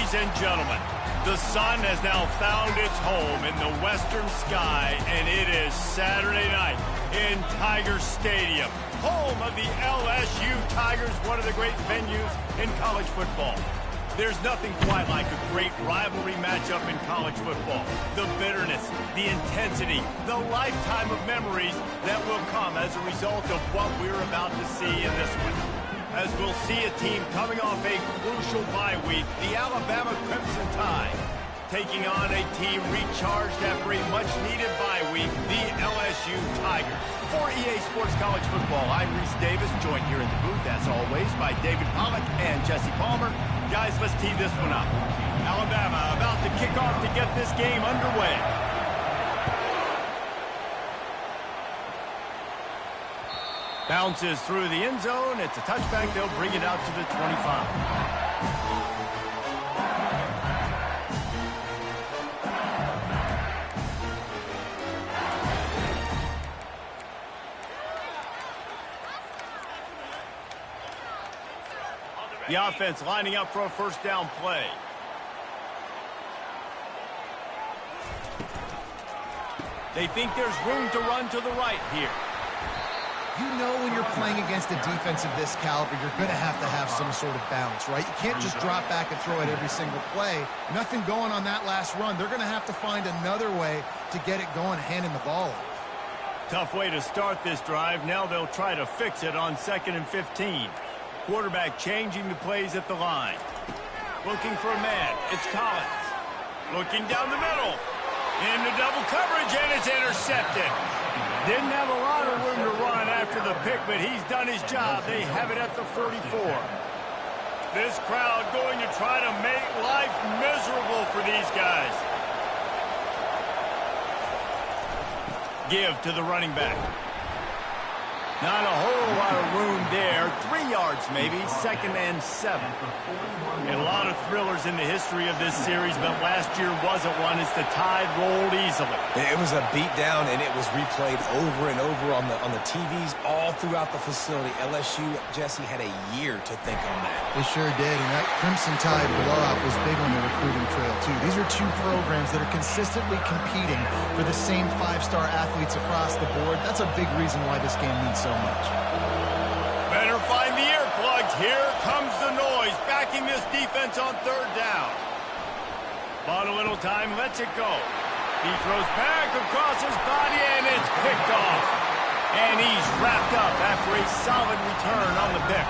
Ladies and gentlemen, the sun has now found its home in the western sky, and it is Saturday night in Tiger Stadium, home of the LSU Tigers, one of the great venues in college football. There's nothing quite like a great rivalry matchup in college football. The bitterness, the intensity, the lifetime of memories that will come as a result of what we're about to see in this one. As we'll see a team coming off a crucial bye week, the Alabama Crimson Tide, taking on a team recharged after a much-needed bye week, the LSU Tigers. For EA Sports College Football, I'm Reese Davis, joined here in the booth, as always, by David Pollack and Jesse Palmer. Guys, let's tee this one up. Alabama about to kick off to get this game underway. Bounces through the end zone. It's a touchback. They'll bring it out to the 25. The offense lining up for a first down play. They think there's room to run to the right here. You know when you're playing against a defense of this caliber, you're going to have some sort of balance, right? You can't just drop back and throw it every single play. Nothing going on that last run. They're going to have to find another way to get it going, handing the ball off. Tough way to start this drive. Now they'll try to fix it on 2nd and 15. Quarterback changing the plays at the line. Looking for a man. It's Collins. Looking down the middle. Into double coverage, and it's intercepted. Didn't have a lot of room to run after the pick, but he's done his job. They have it at the 44. This crowd going to try to make life miserable for these guys. Give to the running back. Not a whole lot of room there. 3 yards maybe, 2nd and 7. And a lot of thrillers in the history of this series, but last year wasn't one as the Tide rolled easily. It was a beatdown, and it was replayed over and over on the TVs all throughout the facility. LSU, Jesse, had a year to think on that. They sure did, and that Crimson Tide blowout was big on the recruiting trail, too. These are two programs that are consistently competing for the same 5-star athletes across the board. That's a big reason why this game means so much. Better find the earplugs. Here comes the noise, backing this defense on 3rd down. Bought a little time, lets it go. He throws back across his body, and it's picked off. And he's wrapped up after a solid return on the pick.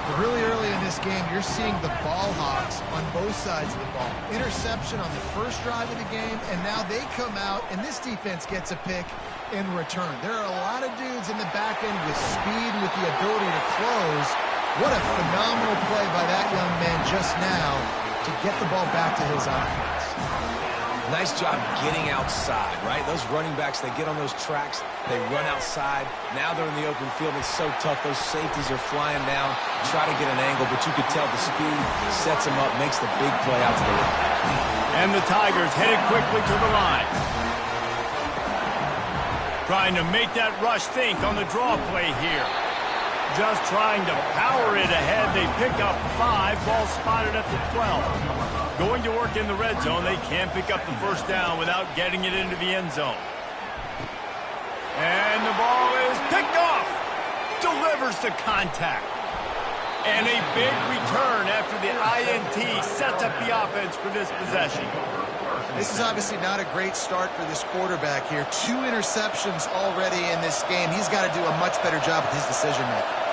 But really early in this game, you're seeing the ball hawks on both sides of the ball. Interception on the first drive of the game, and now they come out, and this defense gets a pick in return. There are a lot of dudes in the back end with speed, with the ability to close. What a phenomenal play by that young man just now to get the ball back to his offense. Nice job getting outside, right? Those running backs, they get on those tracks, they run outside. Now they're in the open field. It's so tough. Those safeties are flying down, try to get an angle, but you could tell the speed sets them up, makes the big play out to the right. And the Tigers headed quickly to the line. Trying to make that rush think on the draw play here. Just trying to power it ahead. They pick up 5. Ball spotted at the 12. Going to work in the red zone. They can't pick up the first down without getting it into the end zone. And the ball is picked off. Delivers the contact. And a big return after the INT sets up the offense for this possession. This is obviously not a great start for this quarterback here. 2 interceptions already in this game. He's got to do a much better job with his decision-making.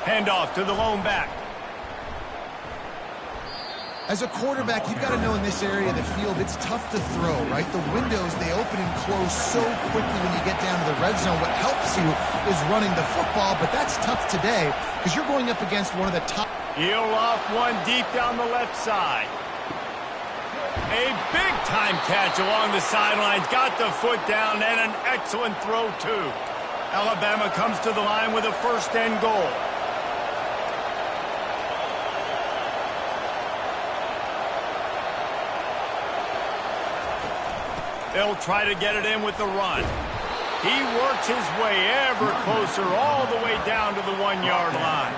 Handoff to the lone back. As a quarterback, you've got to know in this area of the field, it's tough to throw, right? The windows, they open and close so quickly when you get down to the red zone. What helps you is running the football, but that's tough today because you're going up against one of the top. He'll off one deep down the left side. A big-time catch along the sidelines. Got the foot down and an excellent throw, too. Alabama comes to the line with a 1st and goal. They'll try to get it in with the run. He works his way ever closer all the way down to the 1-yard line.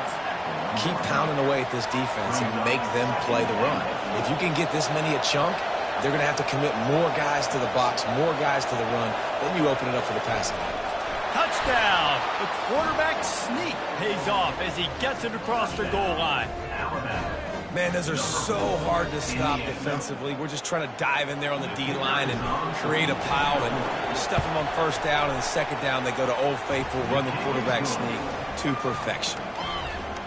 keep pounding away at this defense and make them play the run. If you can get this many a chunk, they're going to have to commit more guys to the box, more guys to the run. Then you open it up for the passing game. Touchdown! The quarterback sneak pays off as he gets it across the goal line. Man, those are so hard to stop defensively. We're just trying to dive in there on the D-line and create a pile and stuff them on first down, and the second down they go to Old Faithful, run the quarterback sneak to perfection.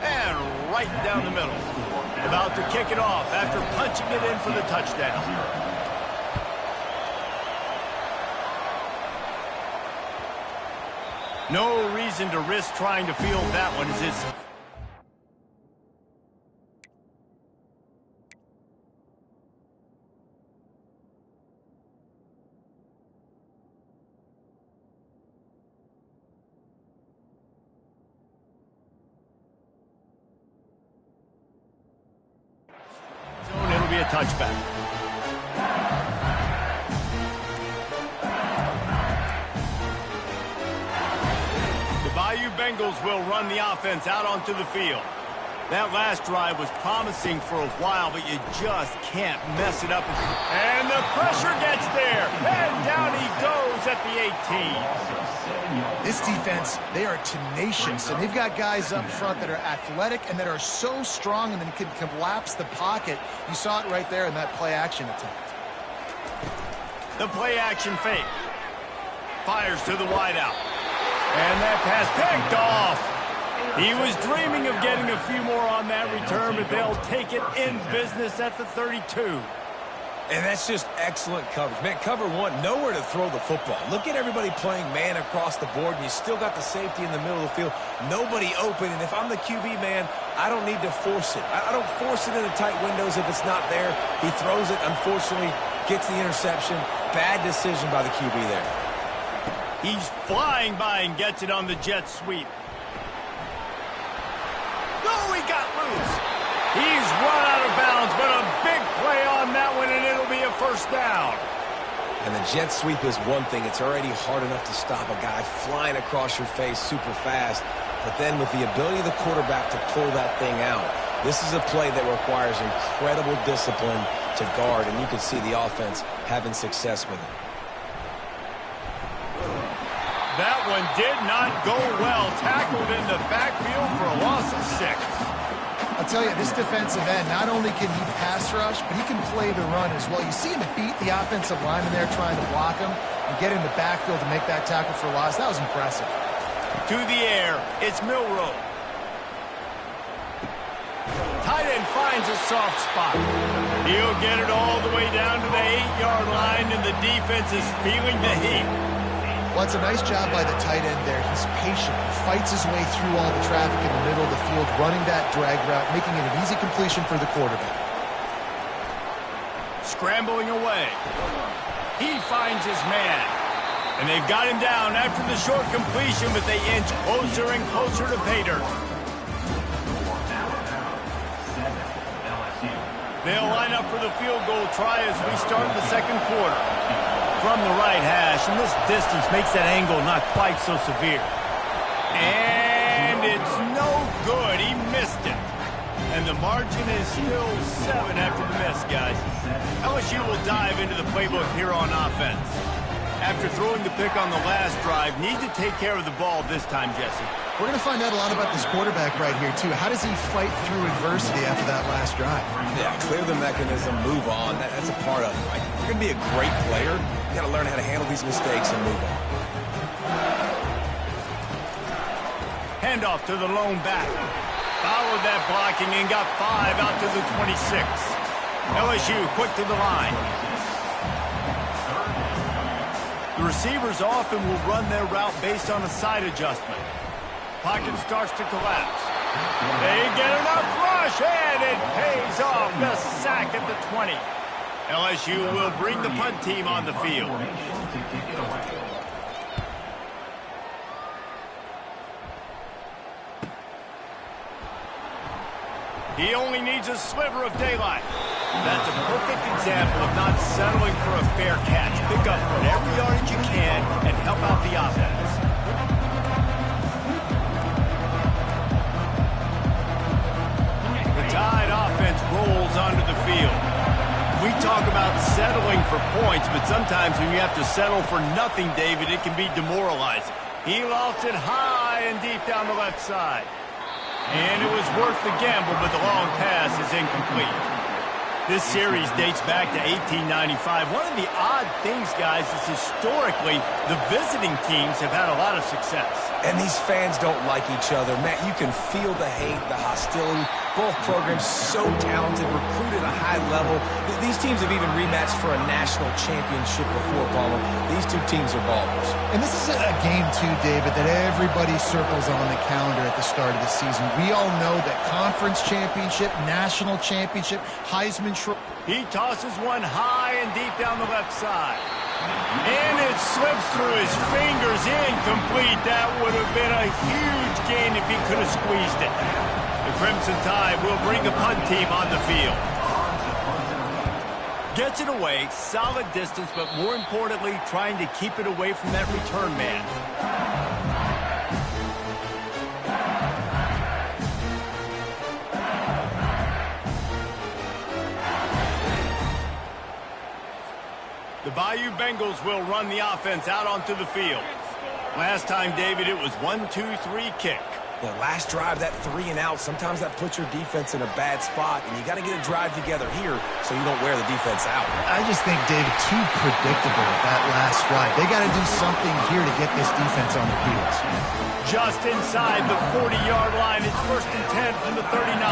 And right down the middle. About to kick it off after punching it in for the touchdown. No reason to risk trying to field that one as it's... It'll be a touchback. The Bayou Bengals will run the offense out onto the field. That last drive was promising for a while, but you just can't mess it up. And the pressure gets there. And down he goes at the 18. This defense, they are tenacious, and they've got guys up front that are athletic and that are so strong and then can collapse the pocket. You saw it right there in that play-action attempt. The play-action fake. Fires to the wideout. And that pass picked off. He was dreaming of getting a few more on that return, but they'll take it in business at the 32. And that's just excellent coverage. Man, cover one, nowhere to throw the football. Look at everybody playing man across the board, and you still got the safety in the middle of the field. Nobody open, and if I'm the QB, man, I don't need to force it. I don't force it into tight windows if it's not there. He throws it, unfortunately, gets the interception. Bad decision by the QB there. He's flying by and gets it on the jet sweep. Oh, he got loose. He's run out of bounds, but a big play on that one, and it'll be a first down. And the jet sweep is one thing. It's already hard enough to stop a guy flying across your face super fast. But then with the ability of the quarterback to pull that thing out, this is a play that requires incredible discipline to guard, and you can see the offense having success with it. That one did not go well. Tackled in the backfield for a loss of 6. I'll tell you, this defensive end, not only can he pass rush, but he can play the run as well. You see him beat the offensive lineman there trying to block him and get in the backfield to make that tackle for loss. That was impressive. To the air, it's Milroe. Tight end finds a soft spot. He'll get it all the way down to the 8-yard line, and the defense is feeling the heat. Well, it's a nice job by the tight end there. He's patient. He fights his way through all the traffic in the middle of the field, running that drag route, making it an easy completion for the quarterback. Scrambling away. He finds his man. And they've got him down after the short completion, but they inch closer and closer to pay dirt. They'll line up for the field goal try as we start the second quarter. From the right hash, and this distance makes that angle not quite so severe. And it's no good. He missed it. And the margin is still 7 after the miss, guys. LSU will dive into the playbook here on offense. After throwing the pick on the last drive, need to take care of the ball this time, Jesse. We're going to find out a lot about this quarterback right here, too. How does he fight through adversity after that last drive? Yeah, clear the mechanism, move on. That's a part of it, right? You're going to be a great player. You got to learn how to handle these mistakes and move on. Handoff to the lone back. Followed that blocking and got 5 out to the 26. LSU quick to the line. The receivers often will run their route based on a side adjustment. Pocket starts to collapse. They get enough rush, and it pays off. The sack at the 20. LSU will bring the punt team on the field. He only needs a sliver of daylight. That's a perfect example of not settling for a fair catch. Pick up whatever yardage you can and help out the offense. Tide offense rolls onto the field. We talk about settling for points, but sometimes when you have to settle for nothing, David, it can be demoralizing. He lofts it high and deep down the left side. And it was worth the gamble, but the long pass is incomplete. This series dates back to 1895. One of the odd things, guys, is historically the visiting teams have had a lot of success. And these fans don't like each other. Matt, you can feel the hate, the hostility. Both programs so talented, recruited at a high level. These teams have even rematched for a national championship before, Paulo. These two teams are ballers. And this is a game, too, David, that everybody circles on the calendar at the start of the season. We all know that conference championship, national championship, Heisman Trophy. He tosses one high and deep down the left side. And it slips through his fingers, incomplete. That would have been a huge gain if he could have squeezed it. The Crimson Tide will bring the punt team on the field. Gets it away, solid distance, but more importantly, trying to keep it away from that return man. The Bayou Bengals will run the offense out onto the field. Last time, David, it was 1-2-3 kick. The last drive, that 3 and out, sometimes that puts your defense in a bad spot, and you got to get a drive together here so you don't wear the defense out. I just think, David, too predictable with that last drive. They got to do something here to get this defense on their heels. Just inside the 40-yard line, it's 1st and 10 from the 39.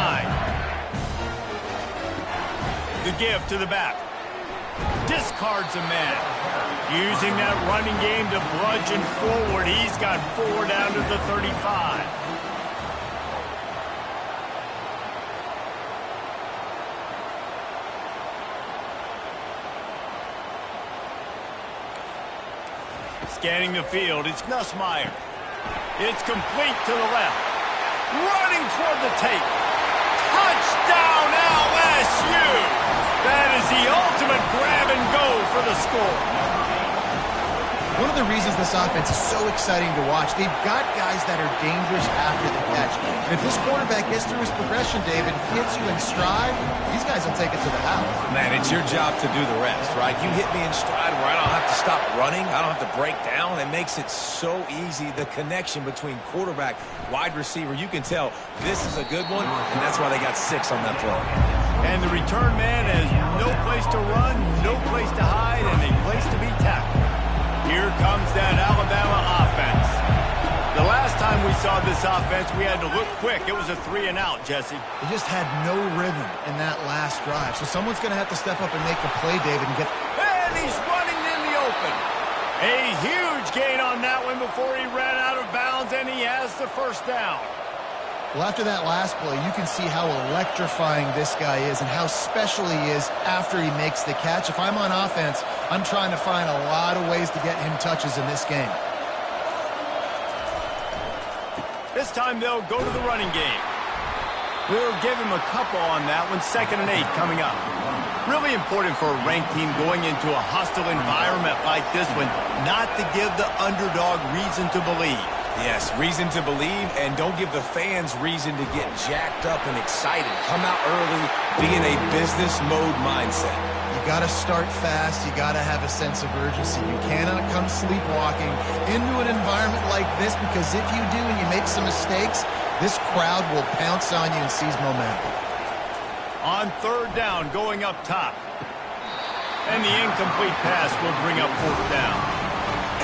The give to the back. Discards a man. Using that running game to bludgeon forward. He's got 4 down to the 35. Scanning the field, it's Nussmeier. It's complete to the left. Running toward the tape. Touchdown LSU! That is the ultimate grab and go for the score. One of the reasons this offense is so exciting to watch, they've got guys that are dangerous after the catch. And if this quarterback gets through his progression, David, hits you in stride, these guys will take it to the house. Man, it's your job to do the rest, right? You hit me in stride where I don't have to stop running. I don't have to break down. It makes it so easy, the connection between quarterback, wide receiver. You can tell this is a good one, and that's why they got 6 on that play. And the return man has no place to run, no place to hide, and a place to be tackled. Here comes that Alabama offense. The last time we saw this offense, we had to look quick. It was a 3 and out, Jesse. They just had no rhythm in that last drive. So someone's going to have to step up and make a play, David, and get... And he's running in the open. A huge gain on that one before he ran out of bounds, and he has the 1st down. Well, after that last play, you can see how electrifying this guy is and how special he is after he makes the catch. If I'm on offense, I'm trying to find a lot of ways to get him touches in this game. This time they'll go to the running game. We'll give him a couple on that one. 2nd and 8 coming up. Really important for a ranked team going into a hostile environment like this one, not to give the underdog reason to believe. Yes, reason to believe, and don't give the fans reason to get jacked up and excited. Come out early, be in a business mode mindset. You got to start fast. You got to have a sense of urgency. You cannot come sleepwalking into an environment like this, because if you do and you make some mistakes, this crowd will pounce on you and seize momentum. On 3rd down, going up top. And the incomplete pass will bring up 4th down.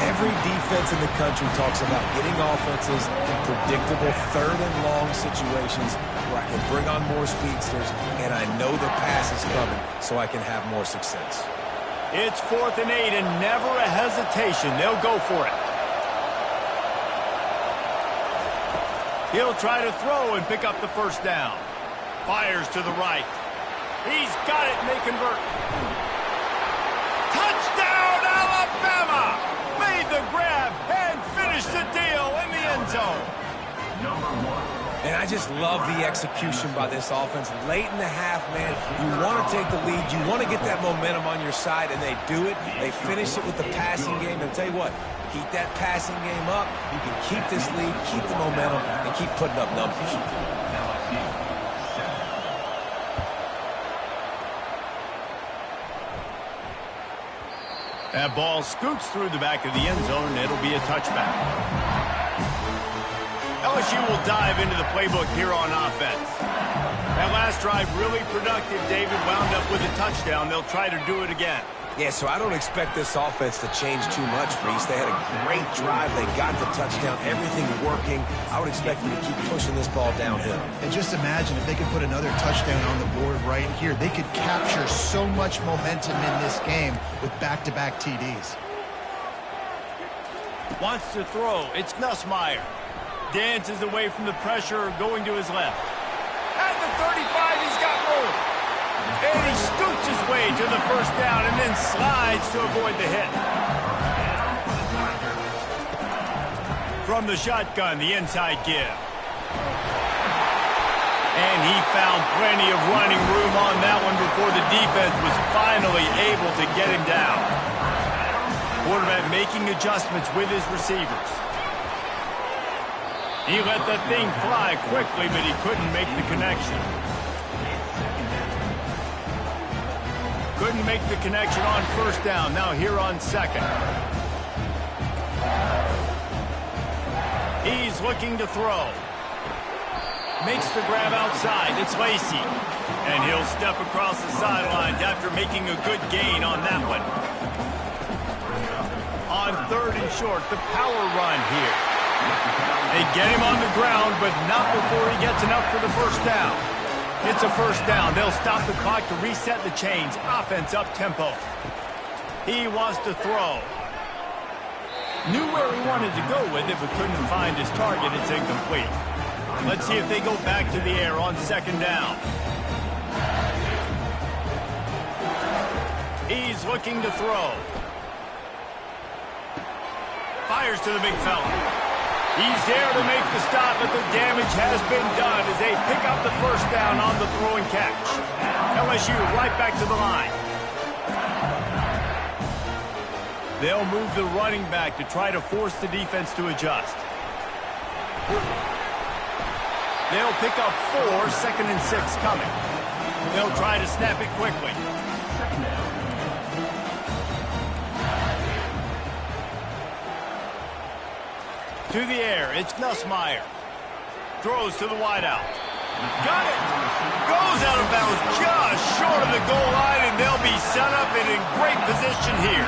Every defense in the country talks about getting offenses in predictable 3rd and long situations where I can bring on more speedsters, and I know the pass is coming, so I can have more success. It's 4th and 8, and never a hesitation. They'll go for it. He'll try to throw and pick up the 1st down. Fires to the right. He's got it, and they convert. Touchdown, Alabama! Made the grab and finished the deal in the end zone. And I just love the execution by this offense. Late in the half, man, you want to take the lead. You want to get that momentum on your side, and they do it. They finish it with the passing game. And I'll tell you what, keep that passing game up. You can keep this lead, keep the momentum, and keep putting up numbers. That ball scoots through the back of the end zone, and it'll be a touchback. LSU will dive into the playbook here on offense. That last drive really productive. David wound up with a touchdown. They'll try to do it again. Yeah, so I don't expect this offense to change too much, Reese. They had a great drive. They got the touchdown. Everything working. I would expect them to keep pushing this ball downhill. And just imagine if they could put another touchdown on the board right here. They could capture so much momentum in this game with back-to-back TDs. Wants to throw. It's Nussmeier. Dances away from the pressure, going to his left. At the 35, he's got room. And he scoots his way to the first down and then slides to avoid the hit. From the shotgun, the inside give. And he found plenty of running room on that one before the defense was finally able to get him down. Quarterback making adjustments with his receivers. He let that thing fly quickly, but he couldn't make the connection. Couldn't make the connection on first down. Now here on second. He's looking to throw. Makes the grab outside. It's Lacey. And he'll step across the sidelines after making a good gain on that one. On third and short, the power run here. They get him on the ground, but not before he gets enough for the first down. It's a first down. They'll stop the clock to reset the chains. Offense up tempo. He wants to throw. Knew where he wanted to go with it, but couldn't find his target. It's incomplete. Let's see if they go back to the air on second down. He's looking to throw. Fires to the big fella. He's there to make the stop, but the damage has been done as they pick up the first down on the throw and catch. LSU right back to the line. They'll move the running back to try to force the defense to adjust. They'll pick up 4, second and 6 coming. They'll try to snap it quickly. To the air, it's Nussmeier. Throws to the wideout. Got it! Goes out of bounds just short of the goal line, and they'll be set up and in great position here.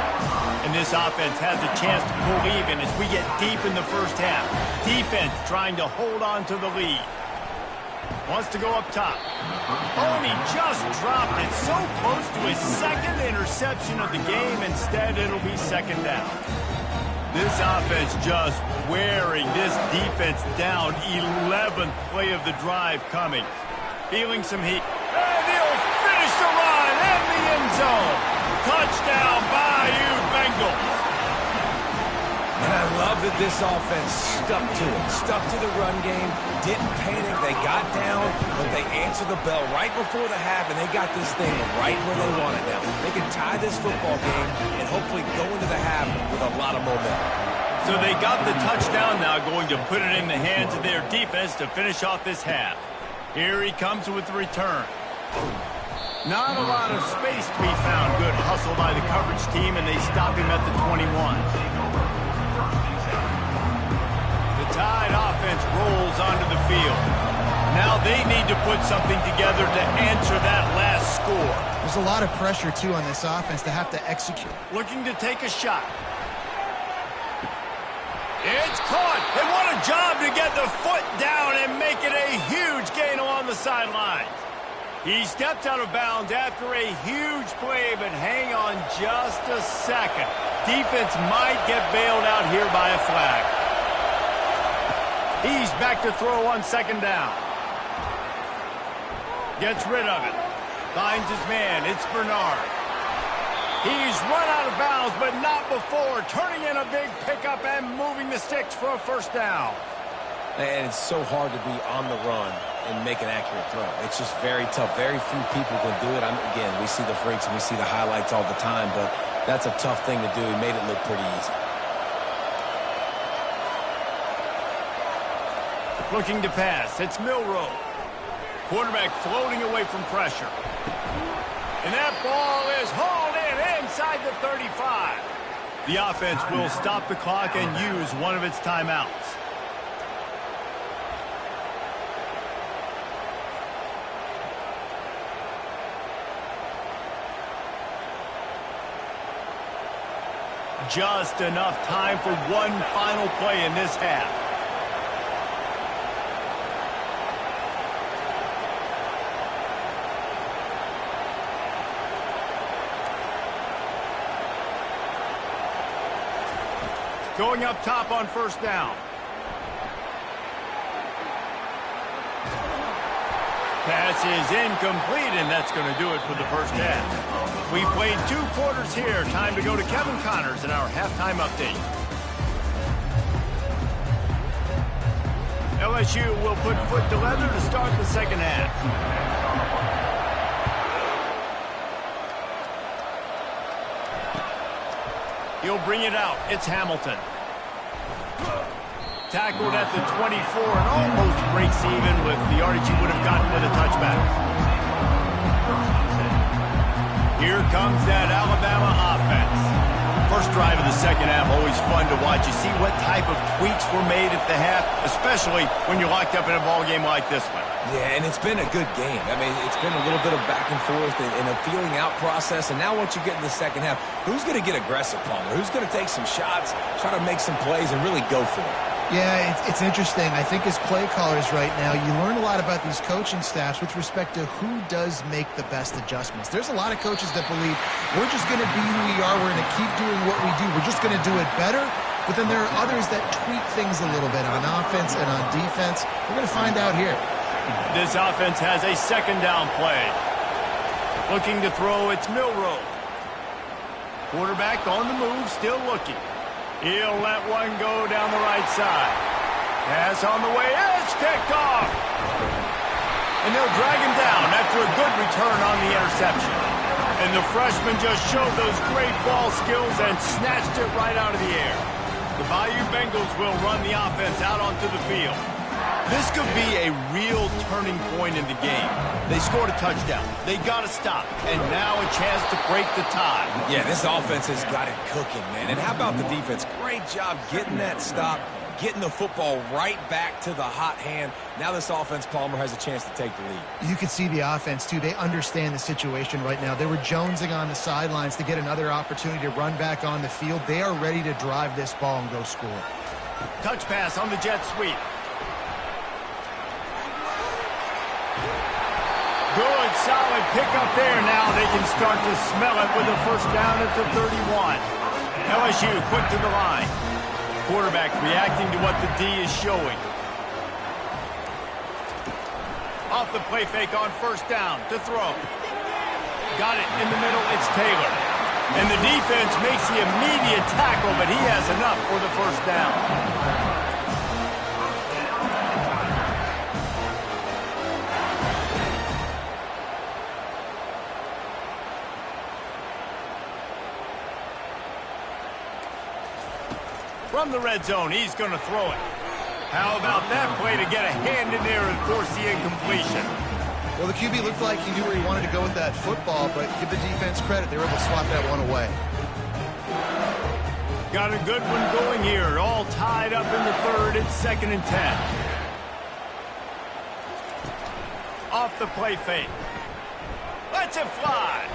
And this offense has a chance to pull even as we get deep in the first half. Defense trying to hold on to the lead. Wants to go up top. Oh, and he just dropped it so close to his second interception of the game. Instead, it'll be second down. This offense just wearing this defense down. 11th play of the drive coming. Feeling some heat. And he'll finish the run in the end zone. Touchdown, Bayou Bengals. And I love that this offense stuck to it. Stuck to the run game. Didn't panic. They got down, but they answered the bell right before the half, and they got this thing right where they want it now. They can tie this football game and hopefully go into the half with a lot of momentum. So they got the touchdown now, going to put it in the hands of their defense to finish off this half. Here he comes with the return. Not a lot of space to be found. Good hustle by the coverage team, and they stop him at the 21. The Tide offense rolls onto the field. Now they need to put something together to answer that last score. There's a lot of pressure, too, on this offense to have to execute. Looking to take a shot. It's caught. And what a job to get the foot down and make it a huge gain along the sideline. He stepped out of bounds after a huge play, but hang on just a second. Defense might get bailed out here by a flag. He's back to throw on second down. Gets rid of it. Finds his man. It's Bernard. He's run out of bounds, but not before. Turning in a big pickup and moving the sticks for a first down. And it's so hard to be on the run and make an accurate throw. It's just very tough. Very few people can do it. Again, we see the freaks and we see the highlights all the time, but that's a tough thing to do. He made it look pretty easy. Looking to pass. It's Milroe. Quarterback floating away from pressure. And that ball is hauled in inside the 35. The offense will stop the clock and use one of its timeouts. Just enough time for one final play in this half. Going up top on first down. Pass is incomplete, and that's going to do it for the first half. We played 2 quarters here. Time to go to Kevin Connors in our halftime update. LSU will put foot to leather to start the second half. He'll bring it out. It's Hamilton. Tackled at the 24 and almost breaks even with the yardage he would have gotten with a touchback. Here comes that Alabama offense. First drive of the second half, always fun to watch. You see what type of tweaks were made at the half, especially when you're locked up in a ball game like this one. Yeah, and it's been a good game. I mean, it's been a little bit of back and forth and a feeling out process. And now once you get in the second half, who's going to get aggressive, Palmer? Who's going to take some shots, try to make some plays, and really go for it? Yeah, it's interesting. I think as play callers right now, you learn a lot about these coaching staffs with respect to who does make the best adjustments. There's a lot of coaches that believe we're just going to be who we are. We're going to keep doing what we do. We're just going to do it better. But then there are others that tweak things a little bit on offense and on defense. We're going to find out here. This offense has a second down play. Looking to throw, it's Milroe. Quarterback on the move, still looking. He'll let one go down the right side. Pass on the way, it's kicked off. And they'll drag him down after a good return on the interception. And the freshman just showed those great ball skills and snatched it right out of the air. The Bayou Bengals will run the offense out onto the field. This could be a real turning point in the game. They scored a touchdown. They got to stop. And now a chance to break the tie. Yeah, this offense has got it cooking, man. And how about the defense? Great job getting that stop, getting the football right back to the hot hand. Now this offense, Palmer, has a chance to take the lead. You can see the offense, too. They understand the situation right now. They were jonesing on the sidelines to get another opportunity to run back on the field. They are ready to drive this ball and go score. Touch pass on the jet sweep. Good, solid pickup there. Now they can start to smell it with a first down at the 31. LSU quick to the line. Quarterback reacting to what the D is showing. Off the play fake on first down to throw. Got it in the middle, it's Taylor. And the defense makes the immediate tackle, but he has enough for the first down. From the red zone, he's going to throw it. How about that play to get a hand in there and force the incompletion? Well, the QB looked like he knew where he wanted to go with that football, but give the defense credit. They were able to swat that one away. Got a good one going here. All tied up in the third. It's 2nd and 10. Off the play fake. Lets it fly.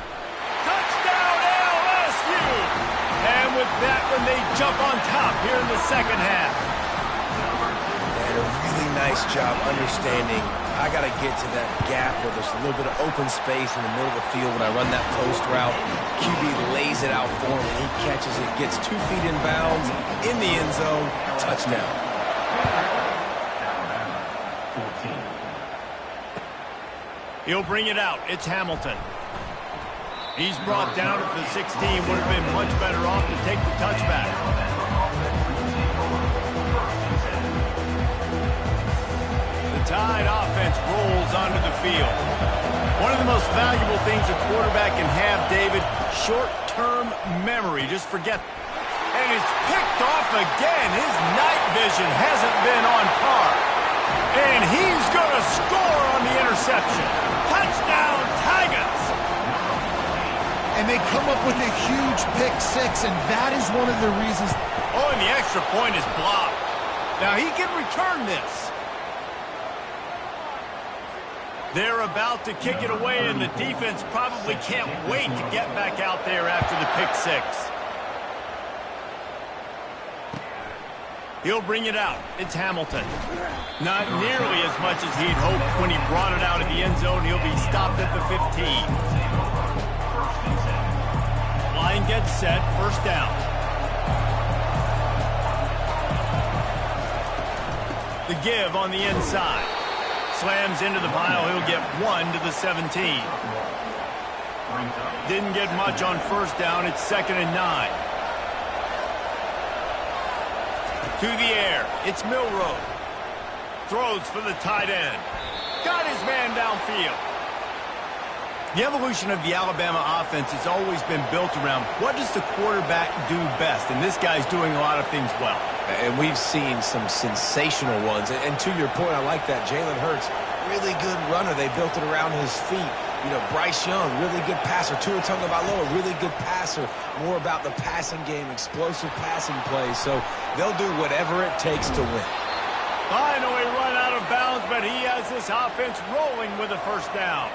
Touchdown, LSU! And with that one, they jump on top here in the second half. And a really nice job understanding I got to get to that gap where there's a little bit of open space in the middle of the field when I run that post route. QB lays it out for him, and he catches it, gets 2 feet in bounds, in the end zone, touchdown. He'll bring it out. It's Hamilton. He's brought down at the 16. Would have been much better off to take the touchback. The Tide offense rolls onto the field. One of the most valuable things a quarterback can have, David, short-term memory. Just forget. And it's picked off again. His night vision hasn't been on par. And he's going to score on the interception. Touchdown, Tigers! and they come up with a huge pick six, and that is one of the reasons. Oh, and the extra point is blocked. Now he can return this. They're about to kick it away, and the defense probably can't wait to get back out there after the pick six. He'll bring it out. It's Hamilton. Not nearly as much as he'd hoped when he brought it out of the end zone. He'll be stopped at the 15. Line gets set. First down. The give on the inside. Slams into the pile. He'll get 1 to the 17. Didn't get much on first down. It's 2nd and 9. To the air. It's Milroe. Throws for the tight end. Got his man downfield. The evolution of the Alabama offense has always been built around what does the quarterback do best, and this guy's doing a lot of things well. And we've seen some sensational ones. And to your point, I like that. Jalen Hurts, really good runner. They built it around his feet. You know, Bryce Young, really good passer. Tua Tagovailoa, really good passer. More about the passing game, explosive passing plays. So they'll do whatever it takes to win. Finally run out of bounds, but he has this offense rolling with a first down.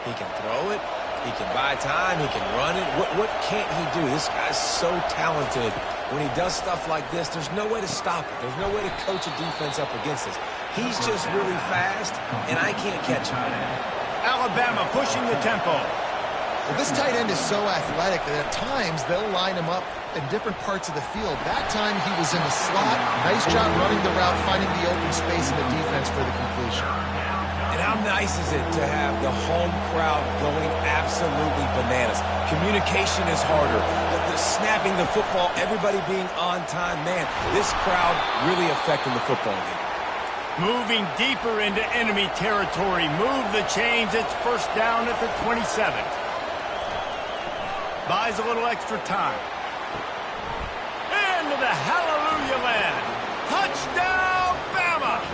He can throw it. He can buy time. He can run it. What can't he do? This guy's so talented. When he does stuff like this, there's no way to stop it. There's no way to coach a defense up against this. He's just really fast, and I can't catch him. Alabama pushing the tempo. Well, this tight end is so athletic that at times they'll line him up in different parts of the field. That time he was in the slot. Nice job running the route, finding the open space in the defense for the completion. And how nice is it to have the home crowd going absolutely bananas? Communication is harder. The snapping the football, everybody being on time. Man, this crowd really affecting the football game. Moving deeper into enemy territory. Move the chains. It's first down at the 27. Buys a little extra time. Into the hallelujah land. Touchdown, Bama!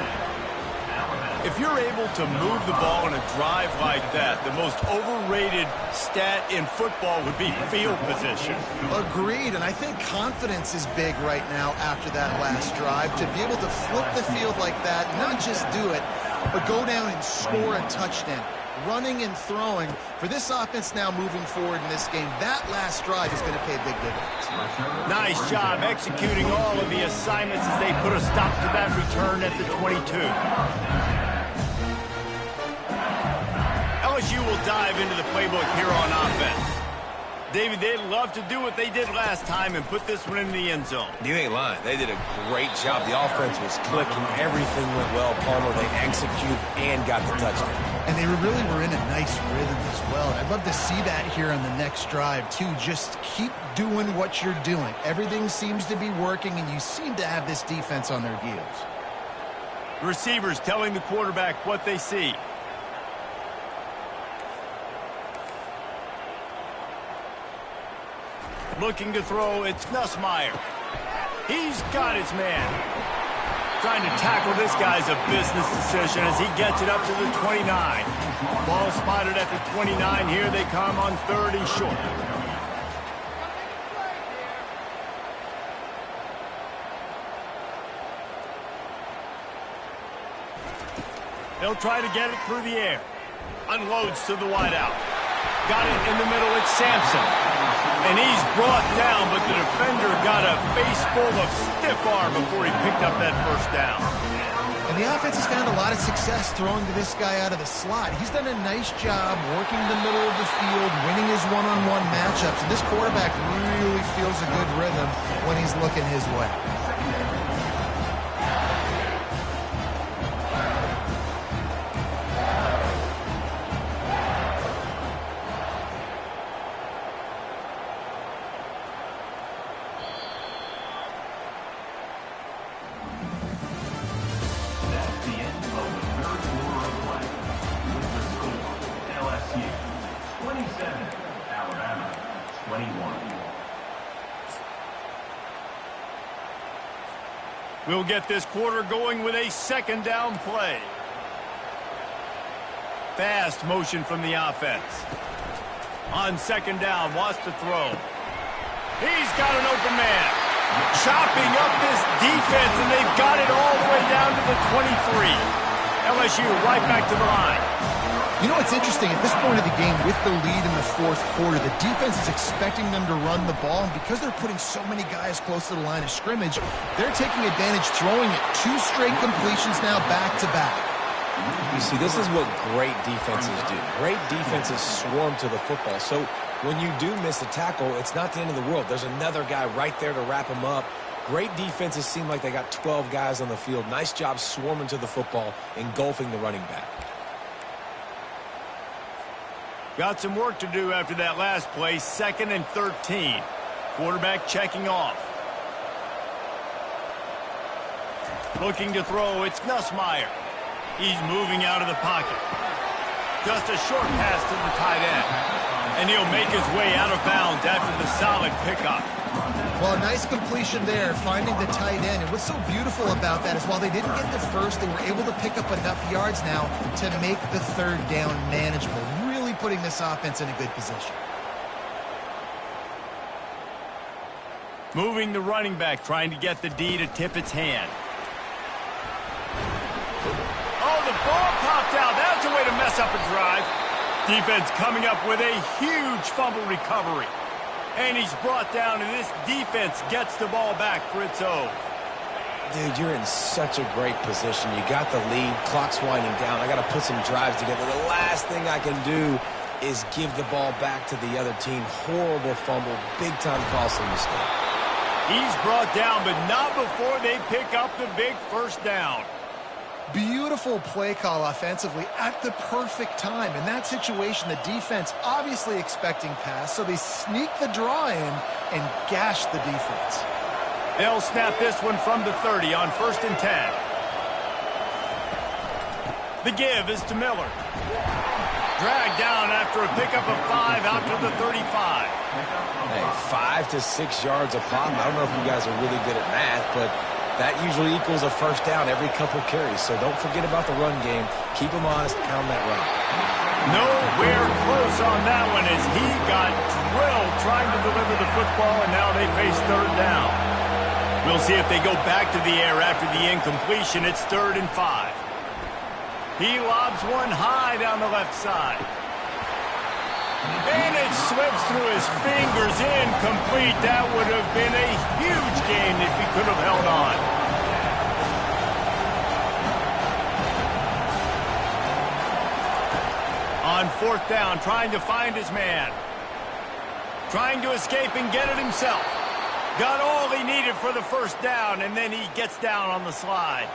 If you're able to move the ball in a drive like that, the most overrated stat in football would be field position. Agreed, and I think confidence is big right now after that last drive. To be able to flip the field like that, not just do it, but go down and score a touchdown. Running and throwing. For this offense now moving forward in this game, that last drive is going to pay big dividends. Nice job executing all of the assignments as they put a stop to that return at the 22. LSU will dive into the playbook here on offense. David, they'd love to do what they did last time and put this one in the end zone. You ain't lying. They did a great job. The offense was clicking. Everything went well. Palmer, they executed and got the touchdown. And they really were in a nice rhythm as well. And I'd love to see that here on the next drive, too. Just keep doing what you're doing. Everything seems to be working, and you seem to have this defense on their heels. Receivers telling the quarterback what they see. Looking to throw, it's Nussmeier. He's got his man. Trying to tackle this guy's a business decision as he gets it up to the 29. Ball spotted at the 29. Here they come on 3rd and short. They'll try to get it through the air. Unloads to the wideout. Got it in the middle. It's Sampson. And he's brought down, but the defender got a face full of stiff arm before he picked up that first down. And the offense has found a lot of success throwing to this guy out of the slot. He's done a nice job working the middle of the field, winning his one-on-one matchups. And this quarterback really feels a good rhythm when he's looking his way. We'll get this quarter going with a second down play. Fast motion from the offense. On second down, wants to throw. He's got an open man. Chopping up this defense, and they've got it all the way down to the 23. LSU right back to the line. You know what's interesting? At this point of the game, with the lead in the fourth quarter, the defense is expecting them to run the ball, and because they're putting so many guys close to the line of scrimmage, they're taking advantage, throwing it. 2 straight completions now back-to-back. You see, this is what great defenses do. Great defenses swarm to the football. So when you do miss a tackle, it's not the end of the world. There's another guy right there to wrap him up. Great defenses seem like they got 12 guys on the field. Nice job swarming to the football, engulfing the running back. Got some work to do after that last play. 2nd and 13. Quarterback checking off. Looking to throw, it's Nussmeier. He's moving out of the pocket. Just a short pass to the tight end. And he'll make his way out of bounds after the solid pickup. Well, a nice completion there, finding the tight end. And what's so beautiful about that is while they didn't get the first, they were able to pick up enough yards now to make the 3rd down manageable. Really putting this offense in a good position. Moving the running back, trying to get the D to tip its hand. Oh, the ball popped out. That's a way to mess up a drive. Defense coming up with a huge fumble recovery. And he's brought down, and this defense gets the ball back for its own. Dude, you're in such a great position. You got the lead. Clock's winding down. I got to put some drives together. The last thing I can do is give the ball back to the other team. Horrible fumble. Big-time costly mistake. He's brought down, but not before they pick up the big first down. Beautiful play call offensively at the perfect time. In that situation, the defense obviously expecting pass, so they sneak the draw in and gash the defense. They'll snap this one from the 30 on 1st and 10. The give is to Miller. Dragged down after a pickup of 5 out to the 35. Hey, 5 to 6 yards a pop. I don't know if you guys are really good at math, but that usually equals a first down every couple carries. So don't forget about the run game. Keep them honest, pound that run. Nowhere close on that one as he got drilled trying to deliver the football, and now they face 3rd down. We'll see if they go back to the air after the incompletion. It's 3rd and 5. He lobs one high down the left side. And it slips through his fingers, incomplete. That would have been a huge gain if he could have held on. On 4th down, trying to find his man. Trying to escape and get it himself. Got all he needed for the first down, and then he gets down on the slide.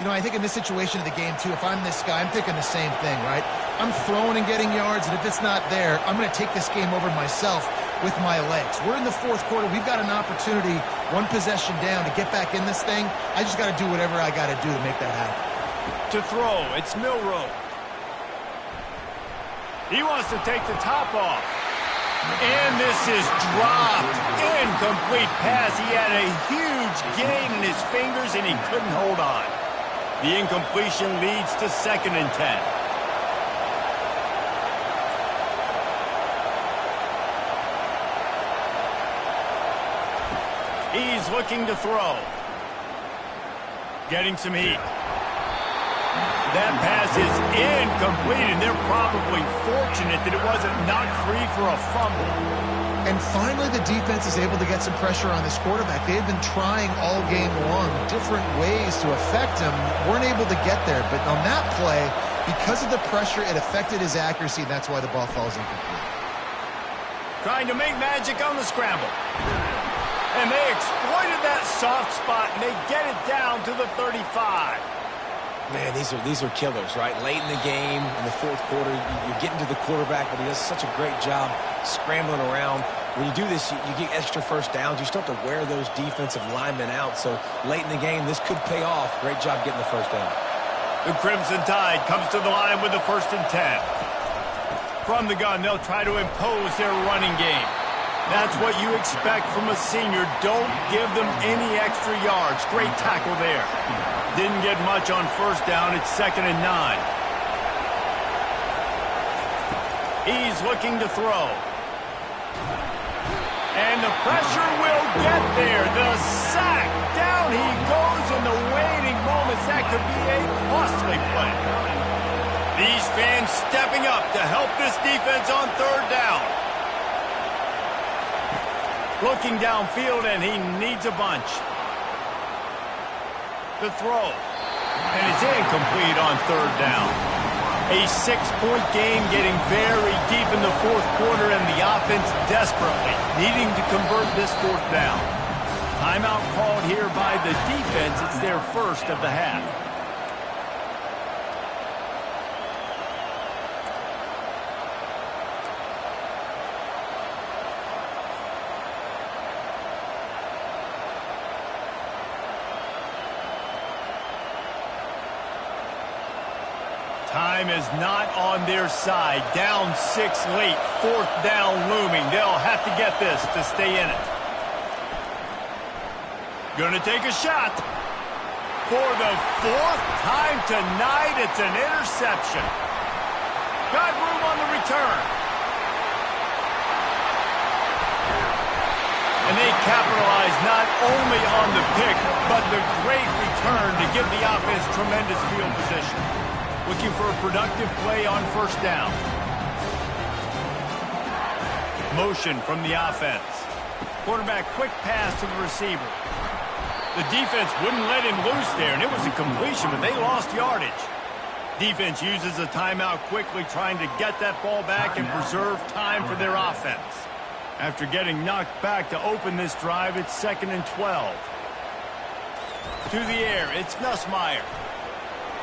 You know, I think in this situation of the game, too, if I'm this guy, I'm thinking the same thing, right? I'm throwing and getting yards, and if it's not there, I'm going to take this game over myself with my legs. We're in the 4th quarter. We've got an opportunity, 1 possession down, to get back in this thing. I just got to do whatever I got to do to make that happen. To throw, it's Milroe. He wants to take the top off. And this is dropped. Incomplete pass. He had a huge gain in his fingers, and he couldn't hold on. The incompletion leads to 2nd and 10. He's looking to throw. Getting some heat. That pass is incomplete, and they're probably fortunate that it wasn't knocked free for a fumble. And finally, the defense is able to get some pressure on this quarterback. They've been trying all game long different ways to affect him. Weren't able to get there, but on that play, because of the pressure, it affected his accuracy, and that's why the ball falls incomplete. Trying to make magic on the scramble. And they exploited that soft spot, and they get it down to the 35. Man, these are killers, right? Late in the game, in the 4th quarter, you're getting to the quarterback, but he does such a great job scrambling around. When you do this, you get extra first downs. You start to wear those defensive linemen out. So late in the game, this could pay off. Great job getting the first down. The Crimson Tide comes to the line with the 1st and 10. From the gun, they'll try to impose their running game. That's what you expect from a senior. Don't give them any extra yards. Great tackle there. Didn't get much on 1st down. It's 2nd and 9. He's looking to throw. And the pressure will get there. The sack. Down he goes in the waiting moments. That could be a costly play. These fans stepping up to help this defense on third down. Looking downfield, and he needs a bunch. The throw. And it's incomplete on third down. A 6-point game getting very deep in the fourth quarter, and the offense desperately needing to convert this fourth down. Timeout called here by the defense. It's their first of the half. Time is not on their side. Down 6 late. Fourth down looming. They'll have to get this to stay in it. Going to take a shot. For the fourth time tonight, it's an interception. Got room on the return. And they capitalize not only on the pick, but the great return to give the offense tremendous field position. Looking for a productive play on first down. Motion from the offense. Quarterback quick pass to the receiver. The defense wouldn't let him loose there, and it was a completion, but they lost yardage. Defense uses a timeout quickly, trying to get that ball back and preserve time for their offense. After getting knocked back to open this drive, it's 2nd and 12. To the air, it's Nussmeier.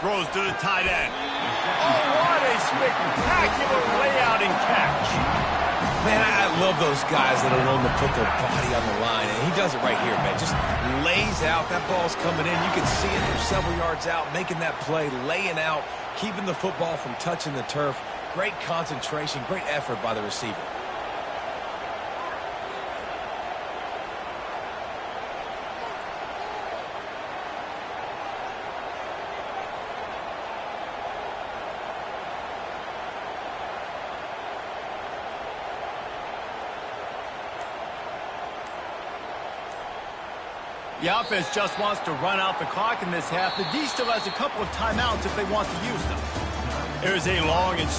Throws to the tight end. Oh, what a spectacular layout and catch. Man, I love those guys that are willing to put their body on the line, and he does it right here, man. Just lays out. That ball's coming in. You can see it from several yards out, making that play, laying out, keeping the football from touching the turf. Great concentration, great effort by the receiver. The offense just wants to run out the clock in this half. The D still has a couple of timeouts if they want to use them. There's a long and